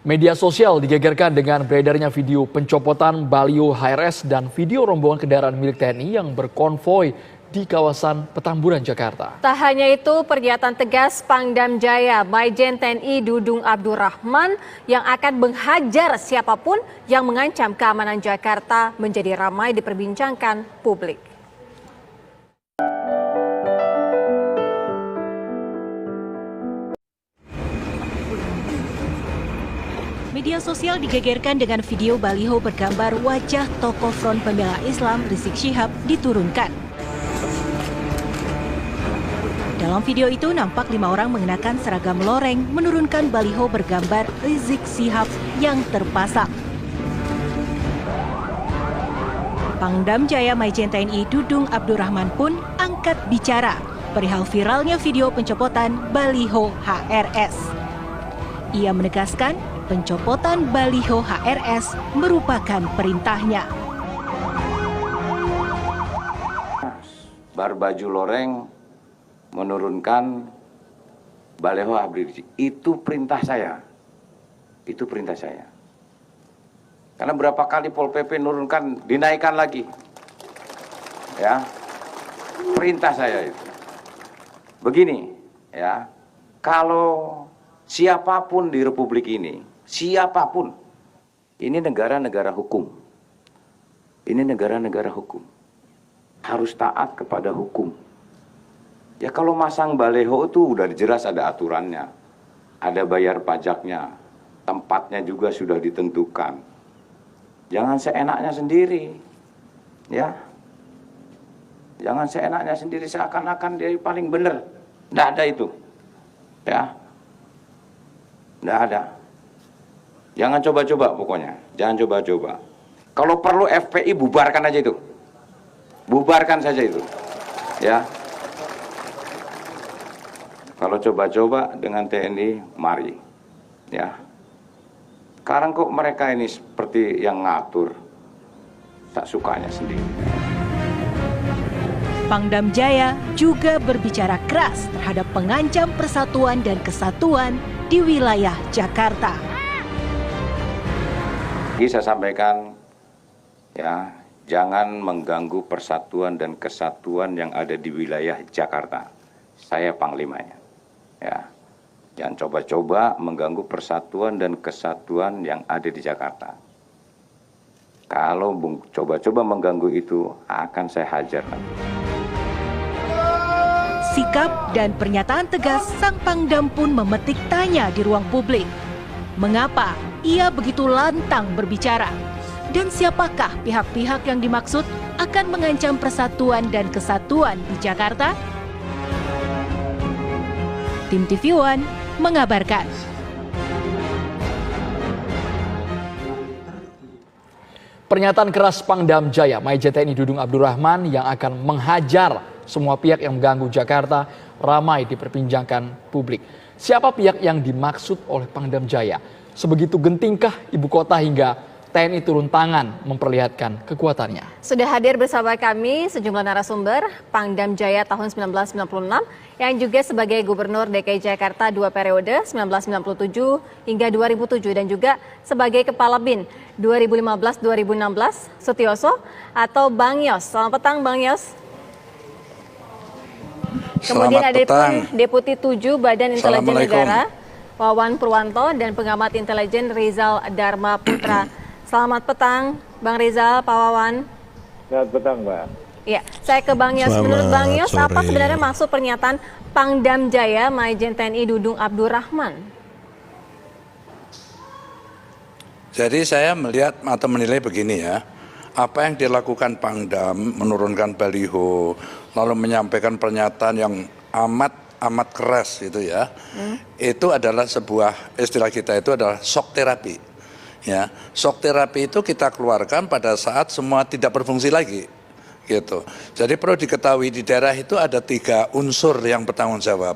Media sosial digegerkan dengan beredarnya video pencopotan baliho HRS dan video rombongan kendaraan milik TNI yang berkonvoi di kawasan Petamburan, Jakarta. Tak hanya itu, pernyataan tegas Pangdam Jaya Maijen TNI Dudung Abdurrahman yang akan menghajar siapapun yang mengancam keamanan Jakarta menjadi ramai diperbincangkan publik. Media sosial digegerkan dengan video baliho bergambar wajah tokoh Front Pembela Islam Rizik Syihab diturunkan. Dalam video itu nampak 5 orang mengenakan seragam loreng menurunkan baliho bergambar Rizik Syihab yang terpasang. Pangdam Jaya Maijen TNI Dudung Abdurrahman pun angkat bicara perihal viralnya video pencopotan baliho HRS. Ia menegaskan pencopotan baliho HRS merupakan perintahnya. Barbaju loreng menurunkan baliho Habib Rizik. Itu perintah saya. Itu perintah saya. Karena berapa kali Pol PP nurunkan, dinaikkan lagi. Ya. Perintah saya itu. Begini, ya. Kalau siapapun di Republik ini, siapapun, ini negara-negara hukum. Ini negara-negara hukum. Harus taat kepada hukum. Ya kalau masang baliho itu udah jelas ada aturannya. Ada bayar pajaknya. Tempatnya juga sudah ditentukan. Jangan seenaknya sendiri. Ya. Jangan seenaknya sendiri seakan-akan dia paling benar. Nggak ada itu. Ya. Nggak ada. Jangan coba-coba pokoknya. Jangan coba-coba. Kalau perlu FPI bubarkan aja itu. Bubarkan saja itu. Ya. Kalau coba-coba dengan TNI, mari. Ya. Sekarang kok mereka ini seperti yang ngatur. Tak sukanya sendiri. Pangdam Jaya juga berbicara keras terhadap pengancam persatuan dan kesatuan di wilayah Jakarta. Jadi saya sampaikan, ya, jangan mengganggu persatuan dan kesatuan yang ada di wilayah Jakarta. Saya panglimanya, ya. Jangan coba-coba mengganggu persatuan dan kesatuan yang ada di Jakarta. Kalau coba-coba mengganggu itu, akan saya hajar nanti. Sikap dan pernyataan tegas sang Pangdam pun memetik tanya di ruang publik. Mengapa ia begitu lantang berbicara? Dan siapakah pihak-pihak yang dimaksud akan mengancam persatuan dan kesatuan di Jakarta? Tim TV One mengabarkan. Pernyataan keras Pangdam Jaya Maijen TNI Dudung Abdurrahman yang akan menghajar semua pihak yang mengganggu Jakarta ramai diperbincangkan publik. Siapa pihak yang dimaksud oleh Pangdam Jaya? Sebegitu gentingkah ibu kota hingga TNI turun tangan memperlihatkan kekuatannya? Sudah hadir bersama kami sejumlah narasumber Pangdam Jaya tahun 1996 yang juga sebagai Gubernur DKI Jakarta 2 periode 1997 hingga 2007 dan juga sebagai Kepala BIN 2015-2016 Sutioso atau Bang Yos. Selamat petang Bang Yos. Kemudian ada Deputi 7 Badan Intelijen Negara Wawan Purwanto dan pengamat intelijen Rizal Dharma Putra. Selamat petang Bang Rizal, Pak Wawan. Selamat petang Mbak. Ya, saya ke Bang Yos. Menurut Bang Yos, apa sebenarnya maksud pernyataan Pangdam Jaya Maijen TNI Dudung Abdurrahman? Jadi saya melihat atau menilai begini ya, apa yang dilakukan Pangdam menurunkan baliho, lalu menyampaikan pernyataan yang amat keras itu ya, itu adalah sebuah istilah kita itu adalah shock terapi. Ya, shock terapi itu kita keluarkan pada saat semua tidak berfungsi lagi. Gitu. Jadi perlu diketahui di daerah itu ada 3 unsur yang bertanggung jawab.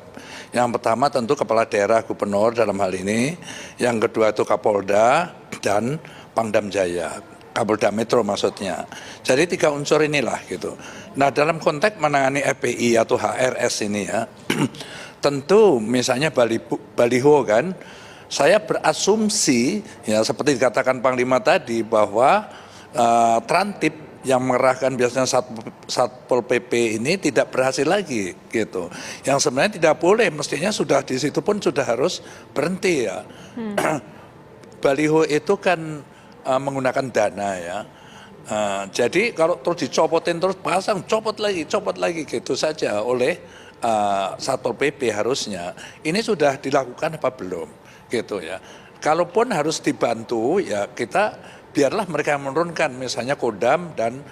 Yang pertama tentu kepala daerah gubernur dalam hal ini, yang kedua itu Kapolda dan Pangdam Jaya, Kapolda Metro maksudnya. Jadi 3 unsur inilah gitu. Nah dalam konteks menangani FPI atau HRS ini ya, tentu misalnya baliho kan, Saya berasumsi, ya seperti dikatakan Panglima tadi, bahwa Trantip yang mengerahkan biasanya Satpol PP ini tidak berhasil lagi gitu. Yang sebenarnya tidak boleh, mestinya sudah di situ pun sudah harus berhenti ya. Baliho itu kan menggunakan dana ya. Jadi kalau terus dicopotin terus pasang, copot lagi gitu saja oleh Satpol PP harusnya. Ini sudah dilakukan apa belum gitu ya. Kalaupun harus dibantu ya kita biarlah mereka menurunkan misalnya Kodam dan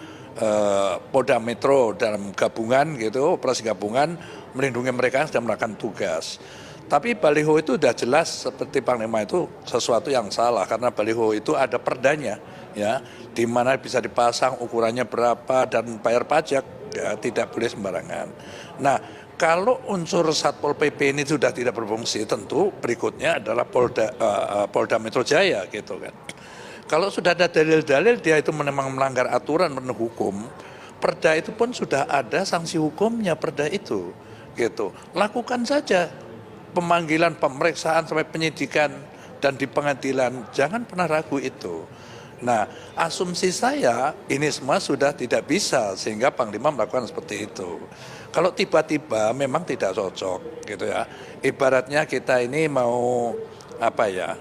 Polda Metro dalam gabungan gitu, operasi gabungan melindungi mereka yang sedang melakukan tugas. Tapi baliho itu sudah jelas seperti Panglima itu sesuatu yang salah karena baliho itu ada perdanya ya, di mana bisa dipasang ukurannya berapa dan bayar pajak ya, tidak boleh sembarangan. Nah, kalau unsur Satpol PP ini sudah tidak berfungsi, tentu berikutnya adalah Polda Metro Jaya gitu kan. Kalau sudah ada dalil-dalil dia itu memang melanggar aturan menurut hukum, perda itu pun sudah ada sanksi hukumnya perda itu, gitu. Lakukan saja pemanggilan, pemeriksaan sampai penyidikan dan di pengadilan, jangan pernah ragu itu. Nah, asumsi saya ini semua sudah tidak bisa sehingga Panglima melakukan seperti itu. Kalau tiba-tiba memang tidak cocok, gitu ya. Ibaratnya kita ini mau apa ya?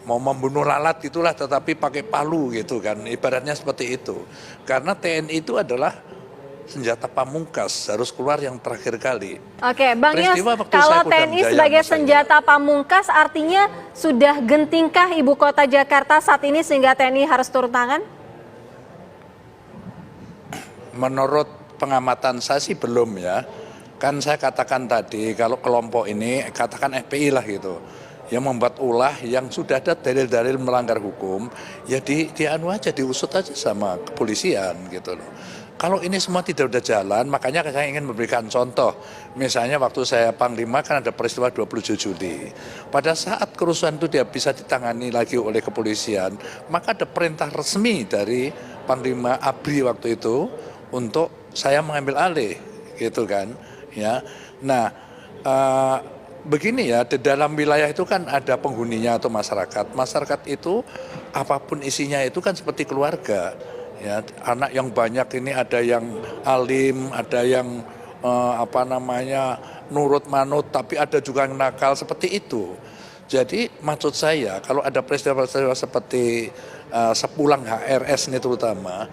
Mau membunuh lalat itulah tetapi pakai palu gitu kan, ibaratnya seperti itu. Karena TNI itu adalah senjata pamungkas, harus keluar yang terakhir kali. Oke, Bang Yos, Peristiwa waktu kalau saya Kodam TNI Jaya sebagai misalnya. senjata pamungkas artinya sudah gentingkah ibu kota Jakarta saat ini sehingga TNI harus turun tangan? Menurut pengamatan saya sih belum ya. Kan saya katakan tadi kalau kelompok ini katakan FPI lah gitu, yang membuat ulah yang sudah ada dalil-dalil melanggar hukum, ya dianu aja, diusut aja sama kepolisian gitu loh. Kalau ini semua tidak udah jalan, makanya saya ingin memberikan contoh. Misalnya waktu saya Panglima kan ada peristiwa 27 Juli. Pada saat kerusuhan itu dia bisa ditangani lagi oleh kepolisian, maka ada perintah resmi dari Panglima ABRI waktu itu untuk saya mengambil alih, gitu kan. Ya, nah begini ya, di dalam wilayah itu kan ada penghuninya atau masyarakat. Masyarakat itu apapun isinya itu kan seperti keluarga. Ya, anak yang banyak ini ada yang alim, ada yang nurut manut, tapi ada juga yang nakal seperti itu. Jadi maksud saya kalau ada peristiwa-peristiwa seperti sepulang HRS ini terutama,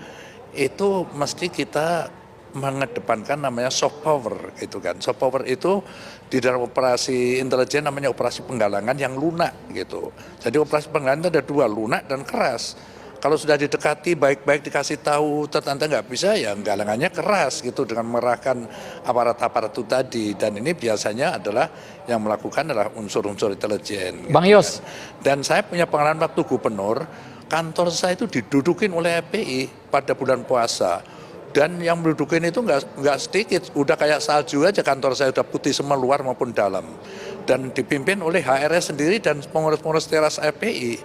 itu mesti kita mengedepankan namanya soft power gitu kan. Soft power itu di dalam operasi intelijen namanya operasi penggalangan yang lunak gitu. Jadi operasi penggalangan itu ada dua, lunak dan keras. Kalau sudah didekati baik-baik dikasih tahu ternyata nggak bisa ya galangannya keras gitu dengan mengerahkan aparat-aparat itu tadi, dan ini biasanya adalah yang melakukan adalah unsur-unsur intelijen. Bang Yos. Dan saya punya pengalaman waktu gubernur, kantor saya itu didudukin oleh FPI pada bulan puasa. Dan yang mendudukin itu nggak sedikit, udah kayak salju aja kantor saya, udah putih semua luar maupun dalam. Dan dipimpin oleh HRS sendiri dan pengurus-pengurus teras FPI.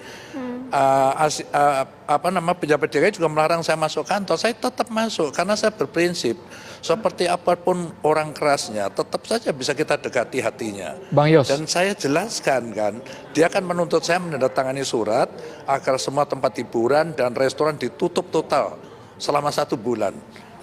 Pejabat DKI juga melarang saya masuk kantor, saya tetap masuk karena saya berprinsip seperti apapun orang kerasnya tetap saja bisa kita dekati hatinya. Bang Yos. Dan saya jelaskan kan, dia akan menuntut saya menandatangani surat agar semua tempat hiburan dan restoran ditutup total selama 1 bulan.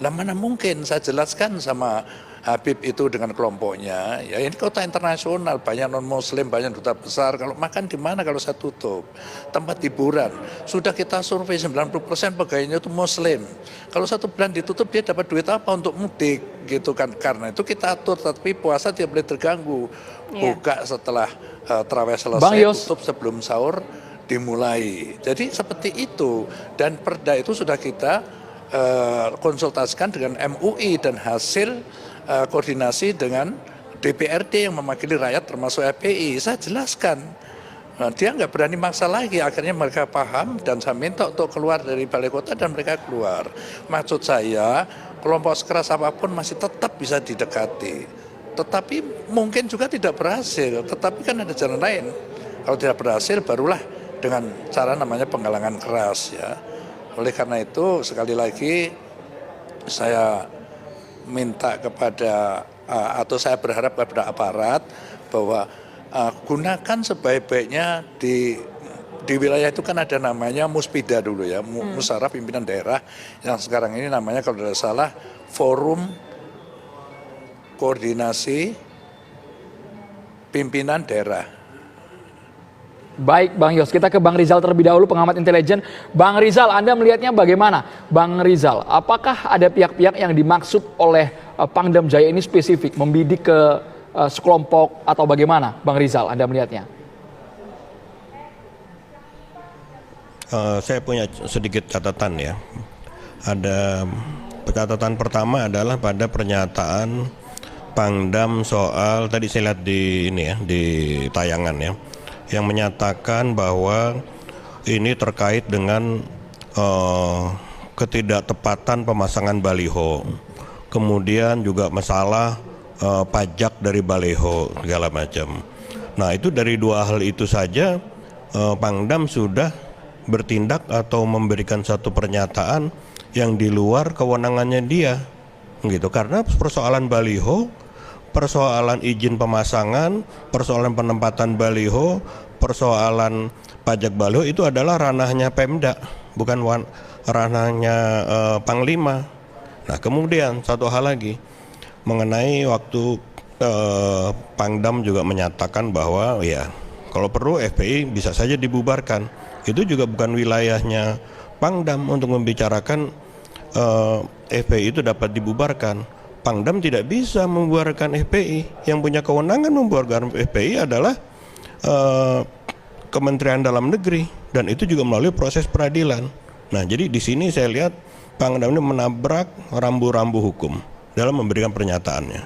Lah mana mungkin saya jelaskan sama Habib itu dengan kelompoknya, ya ini kota internasional, banyak non-muslim, banyak duta besar, kalau makan di mana kalau saya tutup? Tempat hiburan, sudah kita survei 90% pegawainya itu muslim. Kalau 1 bulan ditutup dia dapat duit apa untuk mudik gitu kan, karena itu kita atur, tapi puasa tidak boleh terganggu. Buka setelah tarawih selesai, tutup sebelum sahur dimulai. Jadi seperti itu, dan perda itu sudah kita konsultasikan dengan MUI dan hasil koordinasi dengan DPRD yang mewakili rakyat termasuk FPI. Saya jelaskan, dia nggak berani maksa lagi, akhirnya mereka paham dan saya minta untuk keluar dari balai kota dan mereka keluar. Maksud saya kelompok sekeras apapun masih tetap bisa didekati, tetapi mungkin juga tidak berhasil, tetapi kan ada jalan lain. Kalau tidak berhasil barulah dengan cara namanya penggalangan keras ya. Oleh karena itu sekali lagi saya minta kepada atau saya berharap kepada aparat bahwa gunakan sebaik-baiknya di wilayah itu kan ada namanya Muspida dulu ya, Musyawarah Pimpinan Daerah, yang sekarang ini namanya kalau tidak salah Forum Koordinasi Pimpinan Daerah. Baik Bang Yos, kita ke Bang Rizal terlebih dahulu, pengamat intelijen. Bang Rizal, Anda melihatnya bagaimana? Bang Rizal, apakah ada pihak-pihak yang dimaksud oleh Pangdam Jaya ini spesifik, membidik ke sekelompok atau bagaimana? Bang Rizal, Anda melihatnya? Saya punya sedikit catatan ya. Ada catatan pertama adalah pada pernyataan Pangdam soal, tadi saya lihat di ini ya, di tayangan ya, yang menyatakan bahwa ini terkait dengan ketidaktepatan pemasangan baliho, kemudian juga masalah pajak dari baliho segala macam. Nah itu dari dua hal itu saja Pangdam sudah bertindak atau memberikan satu pernyataan yang di luar kewenangannya dia, gitu. Karena persoalan baliho, persoalan izin pemasangan, persoalan penempatan baliho, persoalan pajak baliho itu adalah ranahnya Pemda, bukan ranahnya Panglima. Nah kemudian satu hal lagi mengenai waktu Pangdam juga menyatakan bahwa ya kalau perlu FPI bisa saja dibubarkan. Itu juga bukan wilayahnya Pangdam untuk membicarakan FPI itu dapat dibubarkan. Pangdam tidak bisa membubarkan FPI. Yang punya kewenangan membubarkan FPI adalah Kementerian Dalam Negeri, dan itu juga melalui proses peradilan. Nah, jadi di sini saya lihat Pangdam ini menabrak rambu-rambu hukum dalam memberikan pernyataannya.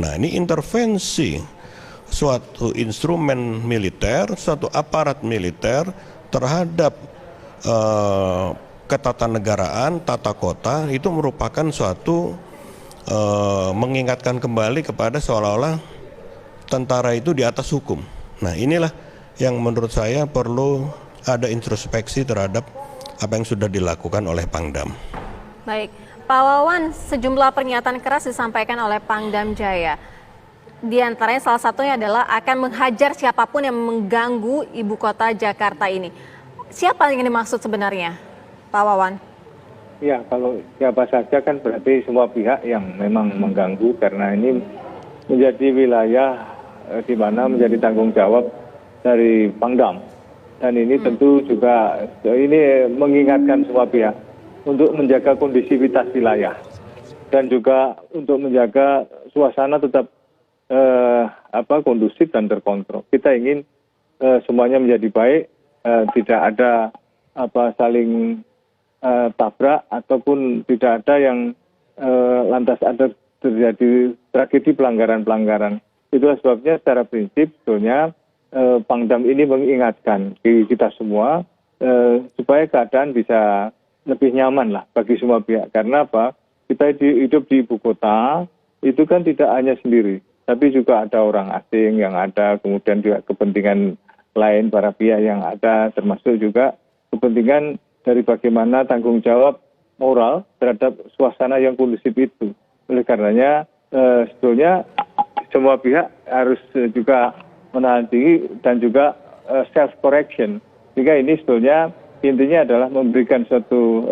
Nah, ini intervensi suatu instrumen militer, suatu aparat militer terhadap ketatanegaraan, tata kota, itu merupakan suatu mengingatkan kembali kepada seolah-olah tentara itu di atas hukum. Nah inilah yang menurut saya perlu ada introspeksi terhadap apa yang sudah dilakukan oleh Pangdam. Baik, Pak Wawan, sejumlah pernyataan keras disampaikan oleh Pangdam Jaya. Di antaranya salah satunya adalah akan menghajar siapapun yang mengganggu ibu kota Jakarta ini. Siapa yang dimaksud sebenarnya, Pak Wawan? Ya, kalau siapa saja kan berarti semua pihak yang memang mengganggu, karena ini menjadi wilayah di mana menjadi tanggung jawab dari Pangdam. Dan ini tentu juga ini mengingatkan semua pihak untuk menjaga kondisivitas wilayah dan juga untuk menjaga suasana tetap kondusif dan terkontrol. Kita ingin semuanya menjadi baik, tidak ada saling tabrak ataupun tidak ada yang lantas ada terjadi tragedi pelanggaran-pelanggaran. Itulah sebabnya secara prinsip sebetulnya Pangdam ini mengingatkan kita semua supaya keadaan bisa lebih nyaman lah bagi semua pihak. Karena apa? Kita hidup di ibu kota itu kan tidak hanya sendiri, tapi juga ada orang asing yang ada, kemudian juga kepentingan lain para pihak yang ada, termasuk juga kepentingan dari bagaimana tanggung jawab moral terhadap suasana yang kondusif itu. Oleh karenanya sebetulnya semua pihak harus juga menahan diri dan juga self correction. Sehingga ini sebetulnya intinya adalah memberikan suatu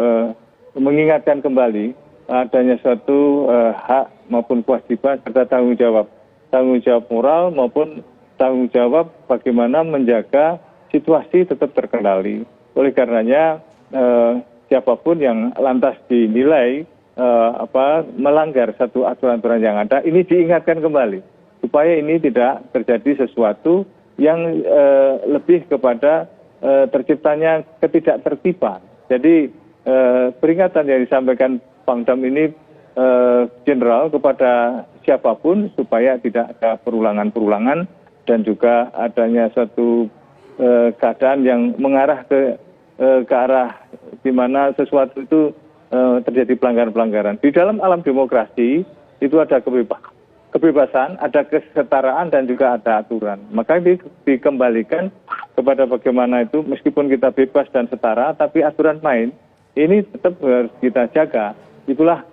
mengingatkan kembali adanya suatu hak maupun kewajiban serta tanggung jawab moral maupun tanggung jawab bagaimana menjaga situasi tetap terkendali. Oleh karenanya siapapun yang lantas dinilai melanggar satu aturan-aturan yang ada, ini diingatkan kembali supaya ini tidak terjadi sesuatu yang lebih kepada terciptanya ketidaktertiban. Jadi peringatan yang disampaikan Pangdam ini general kepada siapapun supaya tidak ada perulangan-perulangan dan juga adanya suatu keadaan yang mengarah ke arah di mana sesuatu itu terjadi pelanggaran-pelanggaran. Di dalam alam demokrasi itu ada kebebasan, ada kesetaraan dan juga ada aturan. Maka dikembalikan kepada bagaimana itu meskipun kita bebas dan setara, tapi aturan main ini tetap harus kita jaga. Itulah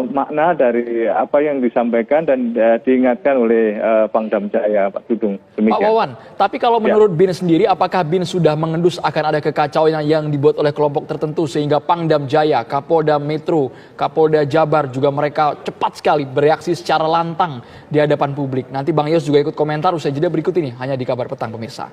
makna dari apa yang disampaikan dan diingatkan oleh Pangdam Jaya, Pak Dudung. Pak Demikian. Wawan, tapi kalau menurut BIN sendiri, apakah BIN sudah mengendus akan ada kekacauan yang dibuat oleh kelompok tertentu sehingga Pangdam Jaya, Kapolda Metro, Kapolda Jabar juga mereka cepat sekali bereaksi secara lantang di hadapan publik. Nanti Bang Yos juga ikut komentar usai jeda berikut ini hanya di Kabar Petang pemirsa.